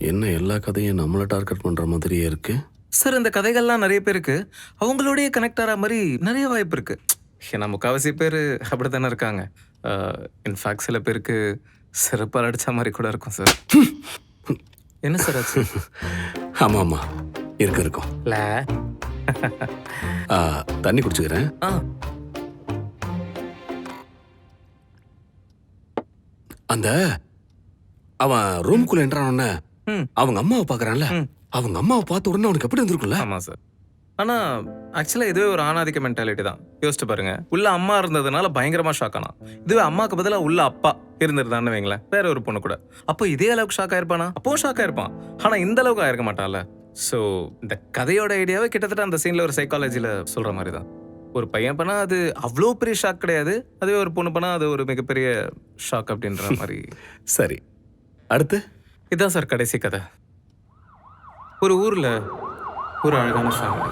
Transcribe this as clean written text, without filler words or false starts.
என்ன எல்லா கதையும் நம்மளை டார்கெட் பண்ற மாதிரியே இருக்கு. சார் இந்த கதைகள்லாம் நிறைய பேருக்கு அவங்களோடய கனெக்ட் ஆகிற மாதிரி நிறைய வாய்ப்பு இருக்கு. ஏன்னா முக்கால்வாசி பேர் அப்படி தானே இருக்காங்க. இன்ஃபேக்ட் சில பேருக்கு சிறப்பாக அடித்த மாதிரி கூட இருக்கும் சார். என்ன சார் ஆச்சு? ஆமா ஆமா இருக்கும். இல்லை தண்ணி குடிச்சுக்கிறேன். அந்த அவன் ரூம்குள்ள என்ட்ரான அவங்க அம்மாவை பாக்குறான்ல, அவங்க அம்மாவை பார்த்த உடனே அவனுக்கு எப்படி இருந்திருக்கும்ல? ஆமா சார். ஆனா ஆக்சுவலா இதுவே ஒரு ஆணாதிக்க மென்டாலிட்டி தான். யோசிச்சு பாருங்க. உள்ள அம்மா இருந்ததுனால பயங்கரமா ஷாக் ஆனா. இதுவே அம்மாக்கு பதிலா உள்ள அப்பா இருந்திருந்தான்னு வைங்களேன், வேற ஒரு பொண்ணு கூட, அப்போ இதே அளவுக்கு ஷாக் ஆயிருப்பானா? அப்பவும் ஷாக் ஆயிருப்பான். ஆனா இந்த அளவுக்கு ஆயிருக்க மாட்டான்ல. ஸோ இந்த கதையோட ஐடியாவே கிட்டத்தட்ட அந்த சீன்ல ஒரு சைக்காலஜில சொல்ற மாதிரி தான். ஒரு பையன் பண்ணா அது அவ்வளோ பெரிய ஷாக் கிடையாது. அதுவே ஒரு பொண்ணு பண்ணா அது ஒரு மிகப்பெரிய ஷாக் அப்படின்ற மாதிரி. சரி, அடுத்து இதான் சார் கடைசி கதை. ஒரு ஊர்ல ஒரு அழகான ஃபேமிலி.